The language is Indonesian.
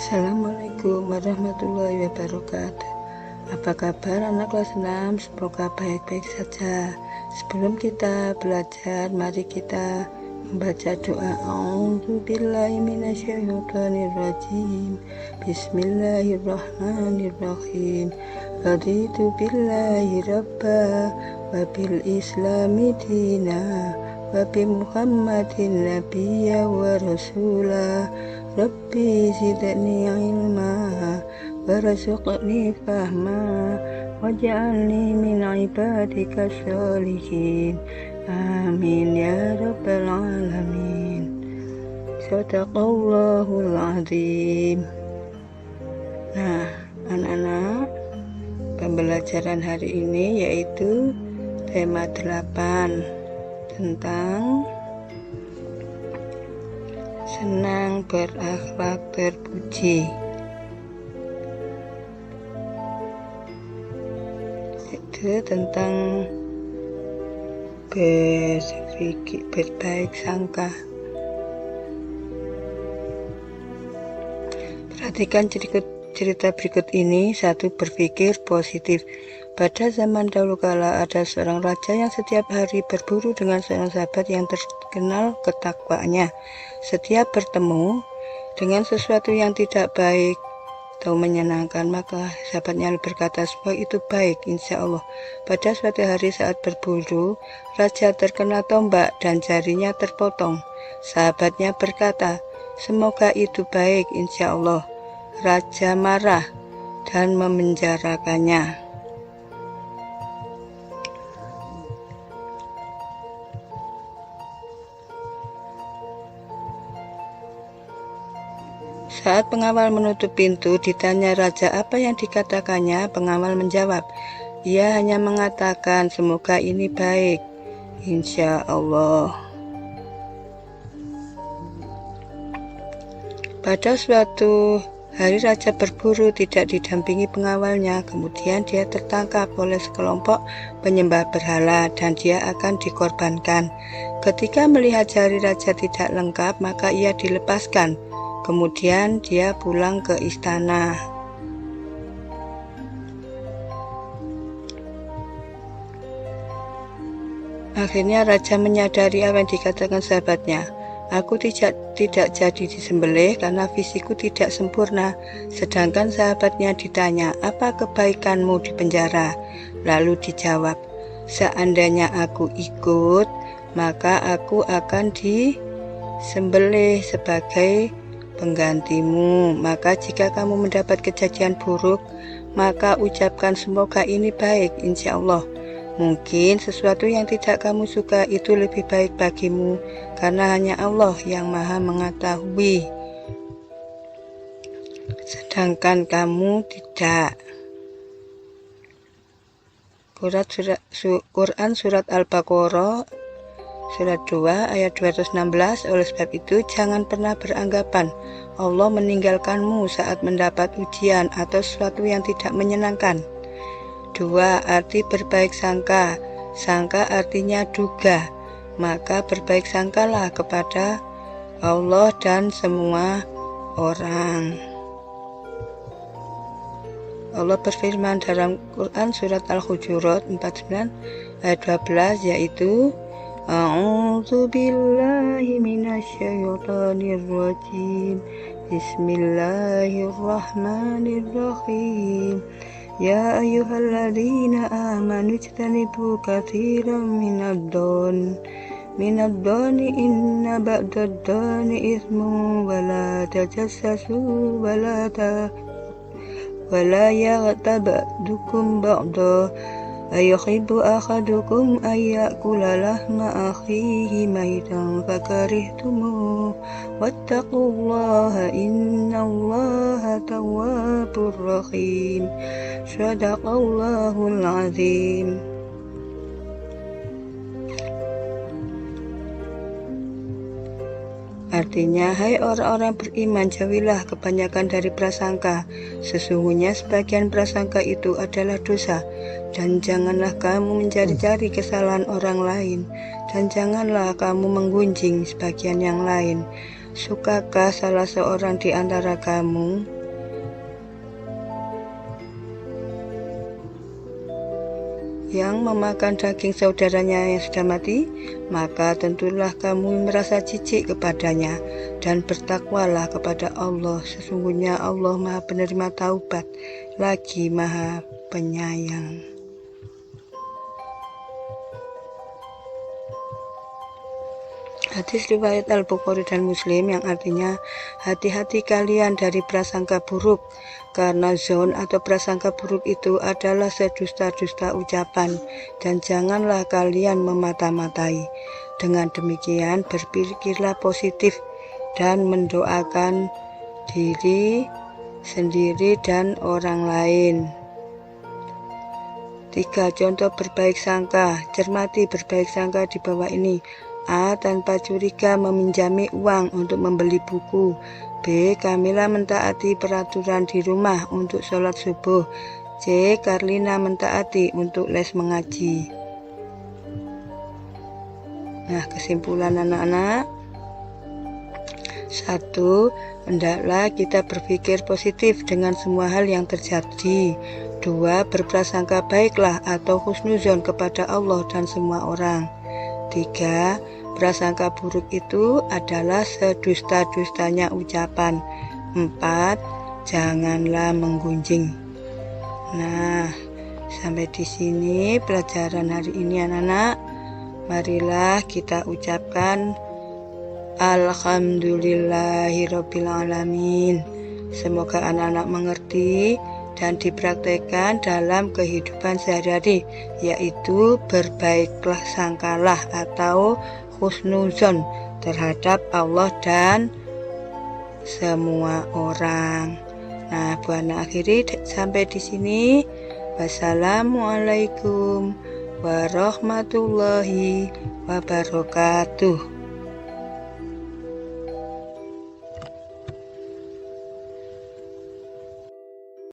Assalamualaikum warahmatullahi wabarakatuh. Apa kabar anak kelas 6? Semoga baik-baik saja. Sebelum kita belajar, mari kita membaca doa. A'udzubillahi minasyaitonirrajim. Bismillahirrahmanirrahim. Raditu billahi rabba wa bil islami dina wa bi Muhammadin nabiyya wa rasulah. Rabbi zidni ilma warzuqni fahma waj'alni min ibadika sholihin. Amin ya rabbal alamin. Shadaqallahul azim. Nah, anak-anak, pembelajaran hari ini yaitu tema 8 tentang senang berakhlak terpuji. Itu tentang berbaik sangka. Perhatikan cerita berikut ini. 1. Berpikir positif. Pada zaman dahulu kala ada seorang raja yang setiap hari berburu dengan seorang sahabat yang terkenal ketakwaannya. Setiap bertemu dengan sesuatu yang tidak baik atau menyenangkan, maka sahabatnya berkata, "Semua itu baik, insya Allah." Pada suatu hari saat berburu, raja terkena tombak dan jarinya terpotong. Sahabatnya berkata, "Semoga itu baik, insya Allah." Raja marah dan memenjarakannya. Saat pengawal menutup pintu, ditanya raja apa yang dikatakannya. Pengawal menjawab, "Ia hanya mengatakan semoga ini baik, insya Allah." Pada suatu hari raja berburu tidak didampingi pengawalnya. Kemudian dia tertangkap oleh sekelompok penyembah berhala dan dia akan dikorbankan. Ketika melihat jari raja tidak lengkap, maka ia dilepaskan. Kemudian dia pulang ke istana. Akhirnya raja menyadari apa yang dikatakan sahabatnya. "Aku tidak jadi disembelih karena fisikku tidak sempurna." Sedangkan sahabatnya ditanya, "Apa kebaikanmu di penjara?" Lalu dijawab, "Seandainya aku ikut, maka aku akan disembelih sebagai penggantimu. Maka jika kamu mendapat kejadian buruk, maka ucapkan semoga ini baik, insya Allah. Mungkin sesuatu yang tidak kamu suka itu lebih baik bagimu, karena hanya Allah yang maha mengetahui, sedangkan kamu tidak." Quran Surat Al-Baqarah Surat 2 ayat 216. Oleh sebab itu, jangan pernah beranggapan Allah meninggalkanmu saat mendapat ujian atau sesuatu yang tidak menyenangkan. 2. Arti berbaik sangka. Sangka artinya duga. Maka berbaik sangkalah kepada Allah dan semua orang. Allah berfirman dalam Quran Surat Al-Hujurat 49 ayat 12, yaitu A'udzubillahi minasyaitonirrajim. Bismillahirrahmanirrahim. Ya ayyuhalladzina amanu ijtanibu katsiran minadh-dhani inna ba'dadh-dhani itsmun wa la tajassasu wa la yaghtab ba'dukum ba'da. Ayuhibbu ahadukum ayyakula lahma akhihi maitan fakarihtumuh wattaqullaha innallaha tawwabur rahim. Shadaqallahul azim. Artinya, hai orang-orang beriman, jauhilah kebanyakan dari prasangka. Sesungguhnya sebagian prasangka itu adalah dosa. Dan janganlah kamu mencari-cari kesalahan orang lain. Dan janganlah kamu menggunjing sebagian yang lain. Sukakah salah seorang di antara kamu yang memakan daging saudaranya yang sudah mati, maka tentulah kamu merasa jijik kepadanya dan bertakwalah kepada Allah. Sesungguhnya Allah Maha Penerima Taubat, lagi Maha Penyayang. Hadis riwayat Al-Bukhari dan Muslim yang artinya, hati-hati kalian dari prasangka buruk, karena zon atau prasangka buruk itu adalah sedusta-dusta ucapan, dan janganlah kalian memata-matai. Dengan demikian berpikirlah positif dan mendoakan diri sendiri dan orang lain. 3. Contoh berbaik sangka. Cermati berbaik sangka di bawah ini. A. Tanpa curiga meminjami uang untuk membeli buku. B. Kamila mentaati peraturan di rumah untuk sholat subuh. C. Karlina mentaati untuk les mengaji. Nah, kesimpulan anak-anak. 1. Hendaklah kita berpikir positif dengan semua hal yang terjadi. 2. Berprasangka baiklah atau husnuzon kepada Allah dan semua orang. 3. Prasangka buruk itu adalah sedusta-dustanya ucapan. 4. Janganlah menggunjing. Nah, sampai di sini pelajaran hari ini anak-anak. Marilah kita ucapkan Alhamdulillahirabbil alamin. Semoga anak-anak mengerti dan dipraktekkan dalam kehidupan sehari-hari, yaitu berbaiklah sangkalah atau husnuzon terhadap Allah dan semua orang. Nah, Bu Ana akhiri sampai di sini. Wassalamualaikum warahmatullahi wabarakatuh.